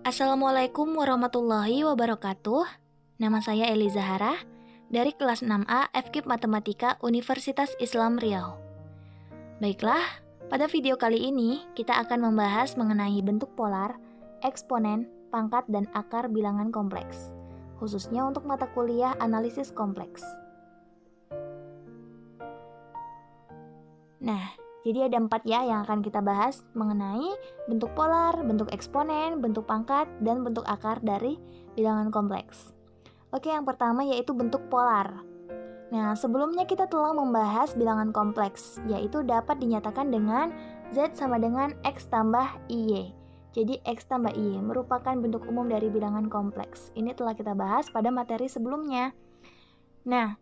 Assalamualaikum warahmatullahi wabarakatuh. Nama saya Eli Zahara dari kelas 6A FKIP Matematika Universitas Islam Riau. Baiklah, pada video kali ini kita akan membahas mengenai bentuk polar, eksponen, pangkat, dan akar bilangan kompleks, khususnya untuk mata kuliah analisis kompleks. Nah, jadi ada 4 ya yang akan kita bahas mengenai bentuk polar, bentuk eksponen, bentuk pangkat, dan bentuk akar dari bilangan kompleks. Oke, yang pertama yaitu bentuk polar. Nah, sebelumnya kita telah membahas bilangan kompleks, yaitu dapat dinyatakan dengan Z sama dengan X tambah IY. Jadi X tambah IY merupakan bentuk umum dari bilangan kompleks. Ini telah kita bahas pada materi sebelumnya. Nah,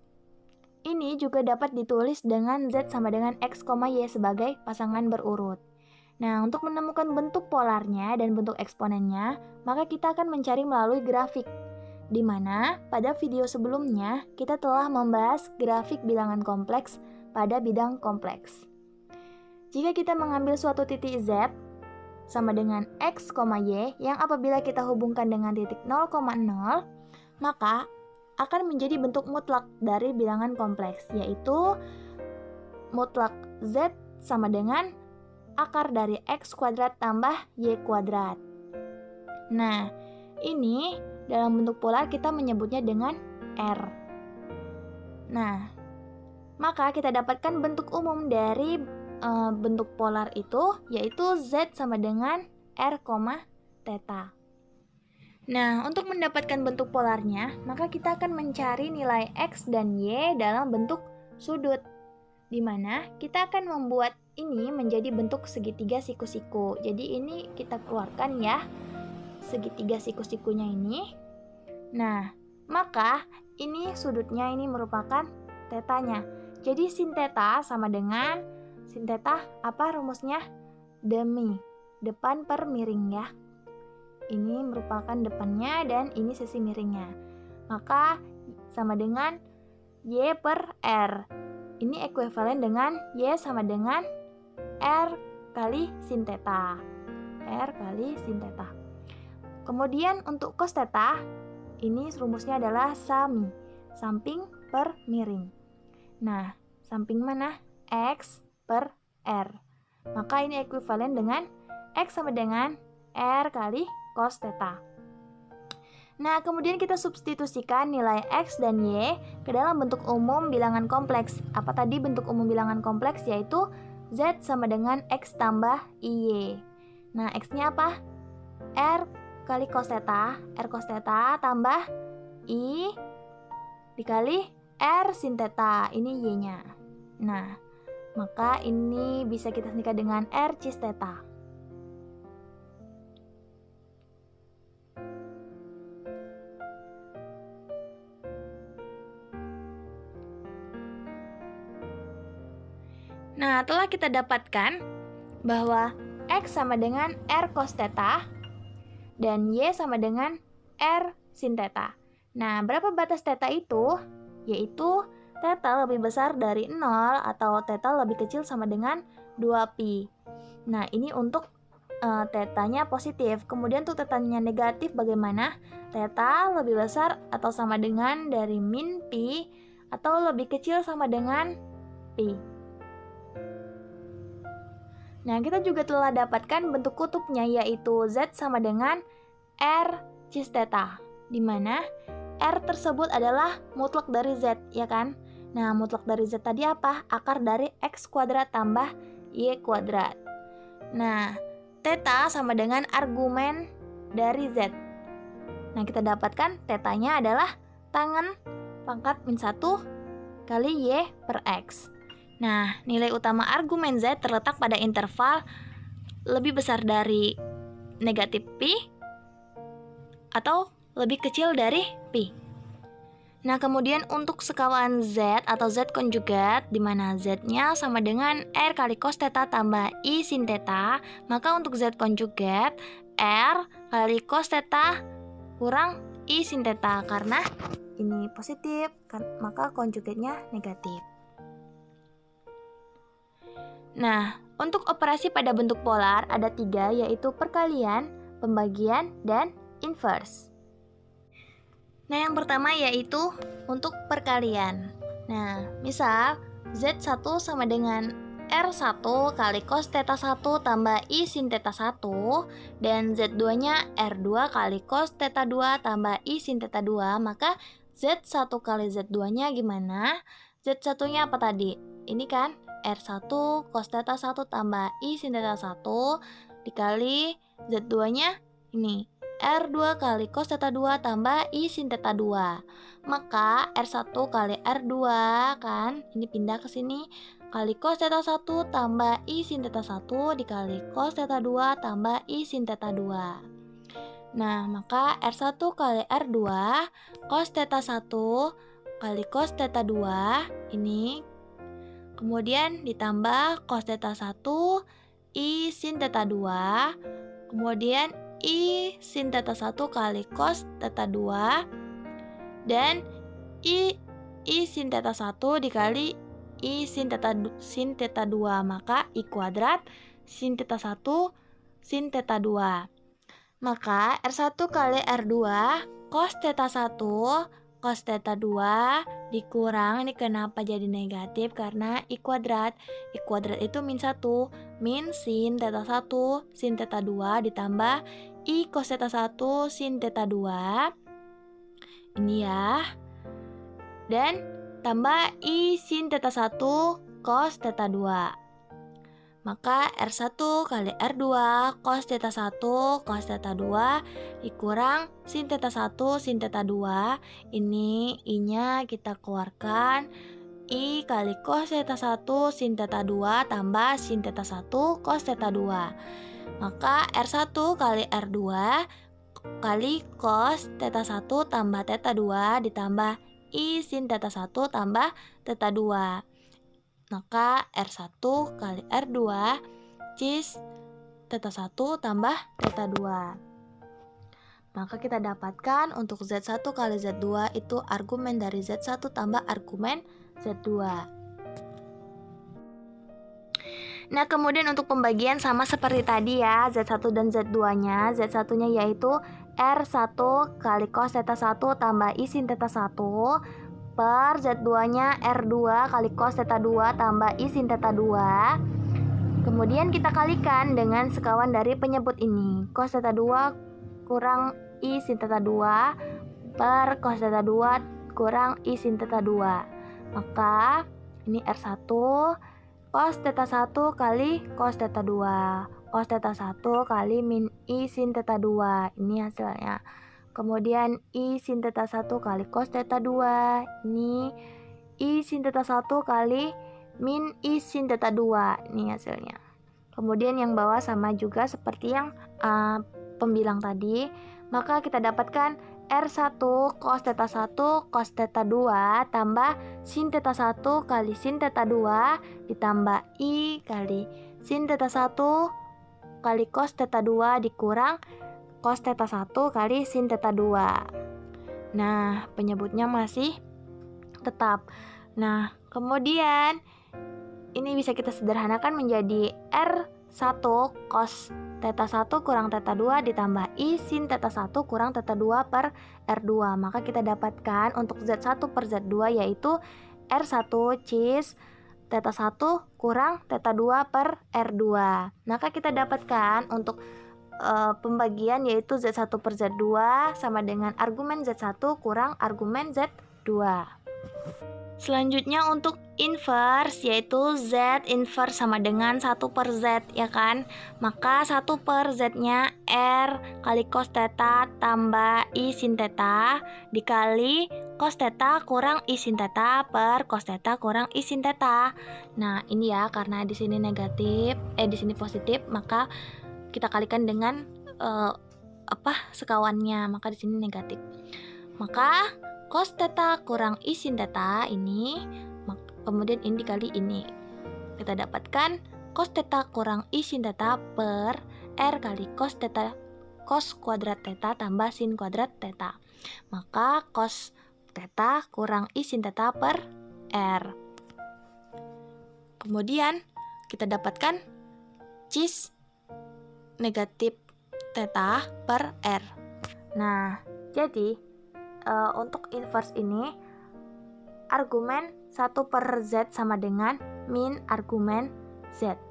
ini juga dapat ditulis dengan Z sama dengan X, Y sebagai pasangan berurut. Nah, untuk menemukan bentuk polarnya dan bentuk eksponennya, maka kita akan mencari melalui grafik, di mana pada video sebelumnya kita telah membahas grafik bilangan kompleks pada bidang kompleks. Jika kita mengambil suatu titik Z sama dengan X, Y yang apabila kita hubungkan dengan titik 0,0, maka akan menjadi bentuk mutlak dari bilangan kompleks, yaitu mutlak Z sama dengan akar dari X kuadrat tambah Y kuadrat. Nah, ini dalam bentuk polar kita menyebutnya dengan R. Nah, maka kita dapatkan bentuk umum dari bentuk polar itu, yaitu Z sama dengan R, theta. Nah, untuk mendapatkan bentuk polarnya, maka kita akan mencari nilai X dan Y dalam bentuk sudut, di mana kita akan membuat ini menjadi bentuk segitiga siku-siku. Jadi ini kita keluarkan ya, segitiga siku-sikunya ini. Nah, maka ini sudutnya ini merupakan tetanya. Jadi sin theta sama dengan sin theta apa rumusnya? Demi, depan per miring ya. Ini merupakan depannya dan ini sisi miringnya. Maka sama dengan Y per R. Ini ekuivalen dengan Y sama dengan R kali sin theta. R kali sin theta. Kemudian untuk cos theta, ini rumusnya adalah sami, samping per miring. Nah, samping mana? X per R. Maka ini ekuivalen dengan X sama dengan R kali cos theta. Nah, kemudian kita substitusikan nilai X dan Y ke dalam bentuk umum bilangan kompleks. Apa tadi bentuk umum bilangan kompleks? Yaitu Z sama dengan X tambah IY. Nah, X-nya apa? R kali cos theta, R cos theta tambah I dikali R sin theta, ini Y-nya. Nah, maka ini bisa kita singkat dengan R cis theta. Nah, telah kita dapatkan bahwa X sama dengan R cos theta dan Y sama dengan R sin theta. Nah, berapa batas theta itu? Yaitu theta lebih besar dari 0 atau theta lebih kecil sama dengan 2pi. Nah, ini untuk tetanya positif. Kemudian untuk tetanya negatif bagaimana? Theta lebih besar atau sama dengan dari min pi atau lebih kecil sama dengan pi. Nah, kita juga telah dapatkan bentuk kutubnya, yaitu Z sama dengan R cis theta, di mana R tersebut adalah mutlak dari Z, ya kan? Nah, mutlak dari Z tadi apa? Akar dari X kuadrat tambah Y kuadrat. Nah, theta sama dengan argumen dari Z. Nah, kita dapatkan tetanya adalah tangen pangkat min 1 kali Y per X. Nah, nilai utama argumen Z terletak pada interval lebih besar dari negatif pi atau lebih kecil dari pi. Nah, kemudian untuk sekawan Z atau Z konjugat, di mana Z-nya sama dengan R kali cos theta tambah I sin theta, maka untuk Z konjugat, R kali cos theta kurang I sin theta, karena ini positif, maka konjugatnya negatif. Nah, untuk operasi pada bentuk polar ada 3, yaitu perkalian, pembagian, dan inverse. Nah, yang pertama yaitu untuk perkalian. Nah, misal Z1 sama dengan R1 kali cos theta 1 tambah I sin theta 1, dan Z2-nya R2 kali cos theta 2 tambah I sin theta 2, maka Z1 kali Z2-nya gimana? Z1-nya apa tadi? Ini kan R1 cos theta 1 tambah I sin theta 1 dikali Z2-nya ini R2 kali cos theta 2 tambah I sin theta 2. Maka R1 kali R2 kan, ini pindah ke sini, kali cos theta 1 tambah I sin theta 1 dikali cos theta 2 tambah I sin theta 2. Nah, maka R1 kali R2 cos theta 1 kali cos theta 2 ini, kemudian ditambah cos theta 1 I sin theta 2, kemudian I sin theta 1 kali cos theta 2, dan I sin theta 1 dikali I sin theta 2, maka I kuadrat sin theta 1 sin theta 2. Maka R1 kali R2 cos theta 1 cos theta 2 dikurang, ini kenapa jadi negatif? Karena I kuadrat. I kuadrat itu min 1, min sin theta 1 sin theta 2 ditambah I cos theta 1 sin theta 2. Ini ya. Dan tambah I sin theta 1 cos theta 2. Maka R1 kali R2 cos theta 1 cos theta 2 dikurang sin theta 1 sin theta 2. Ini I-nya kita keluarkan, I kali cos theta 1 sin theta 2 tambah sin theta 1 cos theta 2. Maka R1 kali R2 kali cos theta 1 tambah theta 2 ditambah I sin theta 1 tambah theta 2. Maka R1 kali R2 cis theta 1 tambah theta 2. Maka kita dapatkan untuk Z1 kali Z2 itu argumen dari Z1 tambah argumen Z2. Nah, kemudian untuk pembagian sama seperti tadi ya, Z1 dan Z2-nya. Z1-nya yaitu R1 kali cos theta 1 tambah I sin theta 1 per Z2-nya R2 kali cos theta 2 tambah I sin theta 2. Kemudian kita kalikan dengan sekawan dari penyebut ini. Cos theta 2 kurang I sin theta 2 per cos theta 2 kurang I sin theta 2. Maka ini R1 cos theta 1 kali cos theta 2. Cos theta 1 kali min I sin theta 2. Ini hasilnya. Kemudian I sin theta 1 kali cos theta 2. Ini I sin theta 1 kali min I sin theta 2. Ini hasilnya. Kemudian yang bawah sama juga seperti yang pembilang tadi. Maka kita dapatkan R1 cos theta 1 cos theta 2 tambah sin theta 1 kali sin theta 2 ditambah I kali sin theta 1 kali cos theta 2 dikurang cos theta 1 kali sin theta 2. Nah, penyebutnya masih tetap. Nah, kemudian ini bisa kita sederhanakan menjadi R1 cos theta 1 kurang theta 2 ditambah I sin theta 1 kurang theta 2 per R2. Maka kita dapatkan untuk Z1 per Z2 yaitu R1 cis theta 1 kurang theta 2 per R2. Maka kita dapatkan untuk pembagian yaitu Z1 per Z2 sama dengan argumen Z1 kurang argumen Z2. Selanjutnya untuk inverse yaitu Z inverse sama dengan 1 per Z ya kan. Maka 1 per Z-nya R kali cos theta tambah I sin theta dikali cos theta kurang I sin theta per cos theta kurang I sin theta. Nah, ini ya karena di sini negatif, di sini positif, maka kita kalikan dengan sekawannya, maka di sini negatif. Maka cos theta kurang I sin theta ini, kemudian ini dikali ini. Kita dapatkan cos theta kurang I sin theta per R kali cos theta cos kuadrat theta tambah sin kuadrat theta. Maka cos theta kurang I sin theta per R. Kemudian kita dapatkan cis negatif theta per R. Nah, jadi untuk inverse ini argumen 1 per Z sama dengan min argumen Z.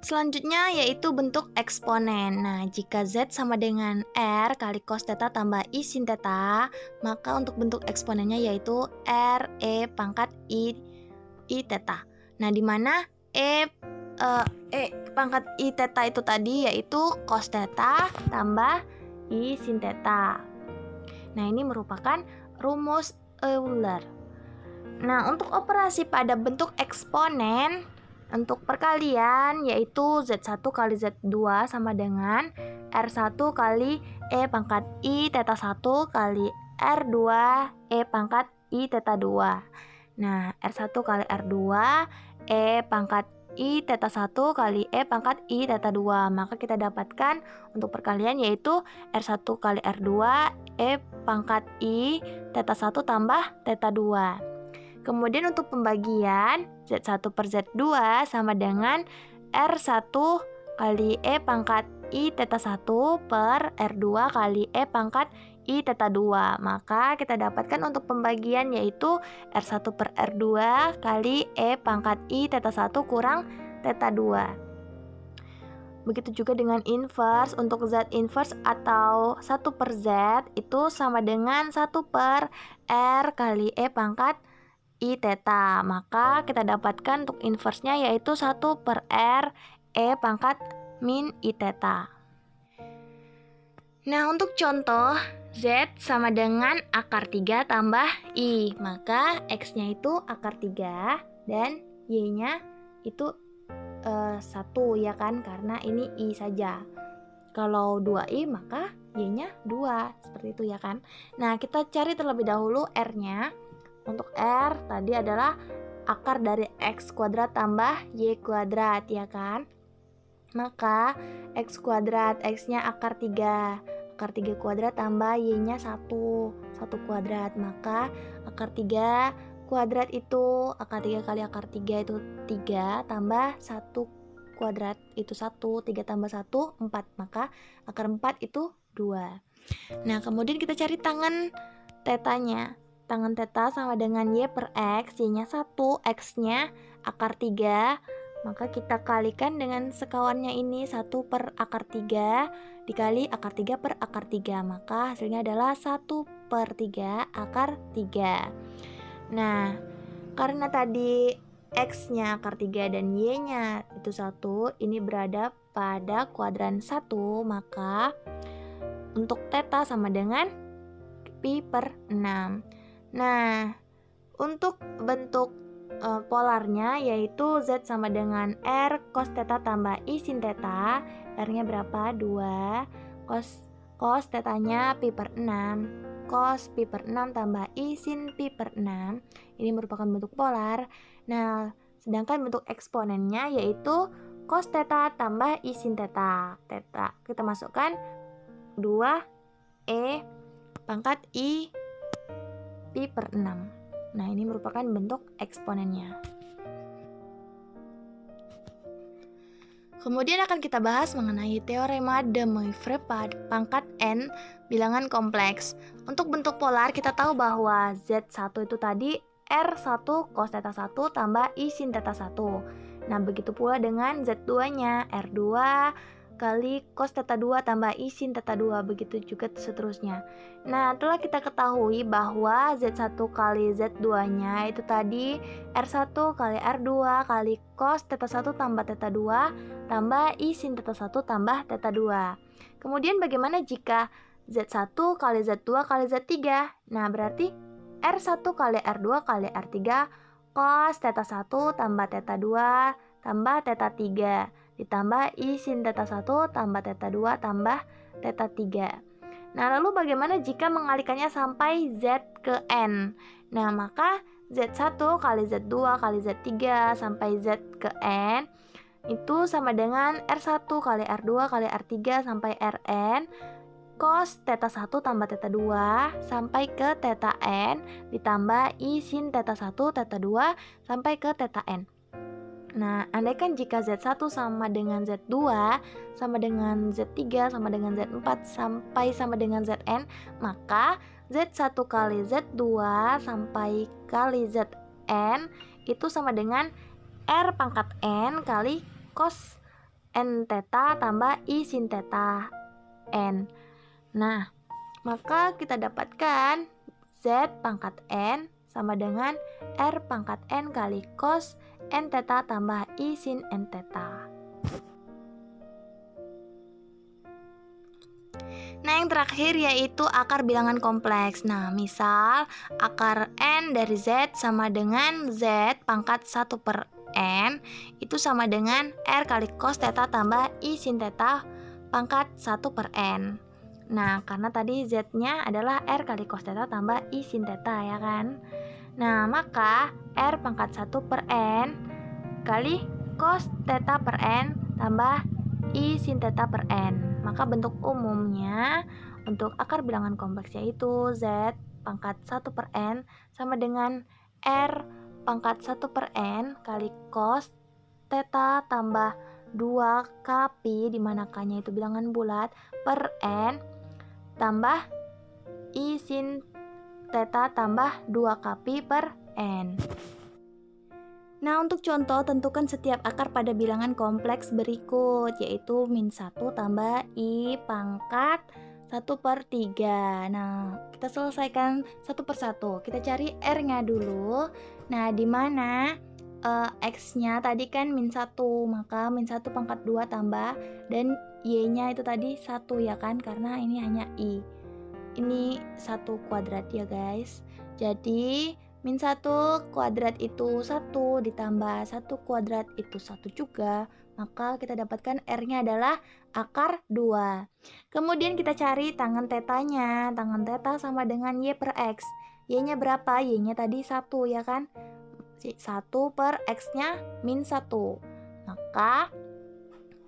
Selanjutnya yaitu bentuk eksponen. Nah, jika Z sama dengan R kali cos theta tambah I sin theta, maka untuk bentuk eksponennya yaitu R E pangkat I theta. Nah, di mana E pangkat I theta itu tadi yaitu cos theta tambah I sin theta. Nah, ini merupakan rumus Euler. Nah, untuk operasi pada bentuk eksponen, untuk perkalian yaitu Z1 kali Z2 sama dengan R1 kali E pangkat I theta 1 kali R2 E pangkat I theta 2. Nah, R1 kali R2 E pangkat I theta 1 kali E pangkat I theta 2. Maka kita dapatkan untuk perkalian yaitu R1 kali R2 E pangkat I theta 1 tambah theta 2. Kemudian untuk pembagian Z1 per Z2 sama dengan R1 kali E pangkat I theta 1 per R2 kali E pangkat I theta 2. Maka kita dapatkan untuk pembagian yaitu R1 per R2 kali E pangkat I theta 1 kurang theta 2. Begitu juga dengan inverse. Untuk Z inverse atau 1 per Z itu sama dengan 1 per R kali E pangkat I theta. Maka kita dapatkan untuk inverse-nya yaitu 1 per R E pangkat min I theta. Nah, untuk contoh Z sama dengan akar 3 tambah I. Maka X-nya itu akar 3 dan Y-nya itu 1 ya kan, karena ini I saja. Kalau 2I maka Y-nya 2, seperti itu ya kan. Nah, kita cari terlebih dahulu R-nya. Untuk R tadi adalah akar dari X kuadrat tambah Y kuadrat ya kan. Maka X kuadrat, X-nya akar 3. Akar 3 kuadrat tambah Y-nya 1 kuadrat. Maka akar 3 kuadrat itu, akar 3 kali akar 3 itu 3 tambah 1 kuadrat itu 1, 3 tambah 1, 4. Maka akar 4 itu 2. Nah, kemudian kita cari tangan tetanya. Tangan theta sama dengan Y per X, Y-nya 1, X-nya akar 3. Maka kita kalikan dengan sekawannya ini 1 per akar 3 dikali akar 3 per akar 3. Maka hasilnya adalah 1 per 3 akar 3. Nah, karena tadi X-nya akar 3 dan Y-nya itu 1, ini berada pada kuadran 1, maka untuk theta sama dengan pi per 6. Nah, untuk bentuk polarnya yaitu Z sama dengan R cos theta tambah I sin theta. R-nya berapa? 2. Cos tetanya pi per 6. Cos pi per 6 tambah I sin pi per 6. Ini merupakan bentuk polar. Nah, sedangkan bentuk eksponennya yaitu cos theta tambah I sin theta. Theta kita masukkan 2 E pangkat I pi per 6. Nah, ini merupakan bentuk eksponennya. Kemudian akan kita bahas mengenai teorema de Moivre pada pangkat n bilangan kompleks. Untuk bentuk polar kita tahu bahwa Z1 itu tadi R1 cos theta 1 tambah I sin theta 1. Nah, begitu pula dengan Z2-nya R2 kali cos theta 2 tambah I sin theta 2, begitu juga seterusnya. Nah, telah kita ketahui bahwa Z1 kali Z2-nya itu tadi R1 kali R2 kali cos theta 1 tambah theta 2 tambah I sin theta 1 tambah theta 2. Kemudian bagaimana jika Z1 kali Z2 kali Z3? Nah, berarti R1 kali R2 kali R3 cos theta 1 tambah theta 2 tambah theta 3 ditambah I sin theta 1 tambah theta 2 tambah theta 3. Nah, lalu bagaimana jika mengalikannya sampai Z ke N? Nah, maka Z1 kali Z2 kali Z3 sampai Z ke N itu sama dengan R1 kali R2 kali R3 sampai Rn cos theta 1 tambah theta 2 sampai ke theta N ditambah I sin theta 1 theta 2 sampai ke theta N. Nah, andaikan jika Z1 sama dengan Z2, sama dengan Z3, sama dengan Z4, sampai sama dengan Zn, maka Z1 kali Z2 sampai kali Zn itu sama dengan R pangkat N kali cos N theta tambah I sin theta N. Nah, maka kita dapatkan Z pangkat N sama dengan R pangkat N kali cos N theta tambah I sin N theta. Nah, yang terakhir yaitu akar bilangan kompleks. Nah, misal akar N dari Z sama dengan Z pangkat 1 per N itu sama dengan R kali cos theta tambah I sin theta pangkat 1 per N. Nah, karena tadi Z-nya adalah R kali cos theta tambah I sin theta, ya kan? Nah, maka R pangkat 1 per N kali cos theta per N tambah I sin theta per N. Maka bentuk umumnya untuk akar bilangan kompleks yaitu Z pangkat 1 per N sama dengan R pangkat 1 per N kali cos theta tambah 2 pi, dimana K-nya itu bilangan bulat, per N tambah I sin theta tambah 2 pi per N. Nah, untuk contoh, tentukan setiap akar pada bilangan kompleks berikut, yaitu min 1 tambah I pangkat 1 per 3. Nah, kita selesaikan satu per satu. Kita cari R-nya dulu. Nah, di mana X-nya tadi kan min 1, maka min 1 pangkat 2 tambah, dan Y-nya itu tadi 1, ya kan, karena ini hanya I. Ini 1 kuadrat ya guys. Jadi min 1 kuadrat itu 1 ditambah 1 kuadrat itu 1 juga. Maka kita dapatkan R-nya adalah akar 2. Kemudian kita cari tangen tetanya. Tangen teta sama dengan Y per X. Y-nya berapa? Y-nya tadi 1, ya kan? 1 per X-nya min 1. Maka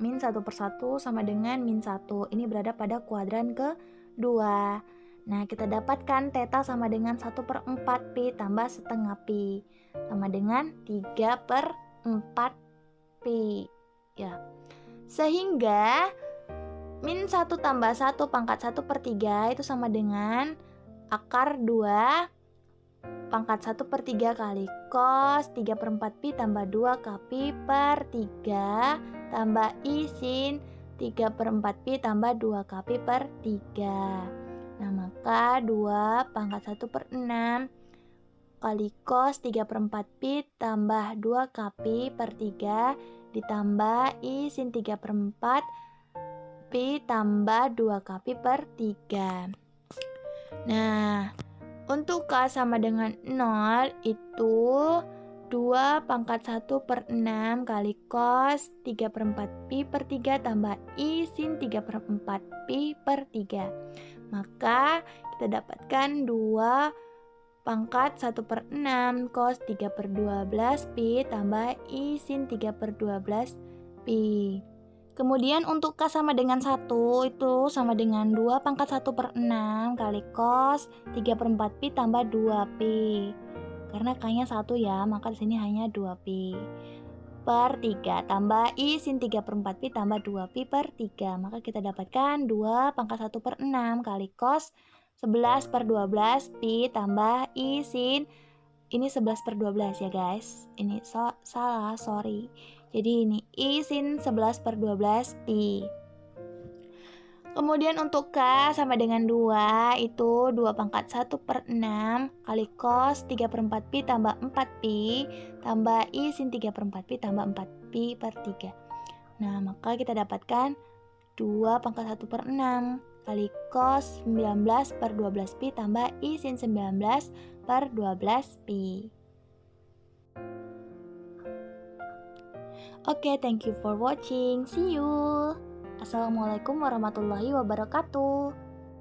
min 1 per 1 sama dengan min 1. Ini berada pada kuadran ke-2. Nah, kita dapatkan theta sama dengan 1 per 4 pi tambah setengah pi, sama dengan 3 per 4 pi. Ya. Sehingga min 1 tambah 1 pangkat 1 per 3 itu sama dengan akar 2 pangkat 1 per 3 kali cos 3 per 4 pi tambah 2 pi per 3 tambah I sin 3 per 4 pi tambah 2 pi per 3. Nah, maka 2 pangkat 1 per 6 kali cos 3 per 4 pi tambah 2 pi per 3 ditambah I sin 3 per 4 pi tambah 2 pi per 3. Nah, untuk K sama dengan 0 itu 2 pangkat 1 per 6 kali cos 3 per 4 pi per 3 tambah I sin 3 per 4 pi per 3. Maka kita dapatkan 2 pangkat 1 per 6 cos 3 per 12 pi tambah I sin 3 per 12 pi. Kemudian untuk K sama dengan 1 itu sama dengan 2 pangkat 1 per 6 kali cos 3 per 4 pi tambah 2 pi. Karena K-nya 1 ya, maka di sini hanya 2 pi per 3 tambah I sin 3 per 4 pi tambah 2 pi per 3. Maka kita dapatkan 2 pangkat 1 per 6 kali cos 11 per 12 pi tambah I sin, ini 11 per 12 ya guys. Ini salah, sorry. Jadi ini I sin 11 per 12 pi. Kemudian untuk K sama dengan 2 itu 2 pangkat 1 per 6 kali cos 3 per 4 pi tambah 4 pi tambah I sin 3 per 4 pi tambah 4 pi per 3. Nah, maka kita dapatkan 2 pangkat 1 per 6 kali cos 19 per 12 pi tambah I sin 19 per 12 pi. Oke, thank you for watching. See you. Assalamualaikum warahmatullahi wabarakatuh.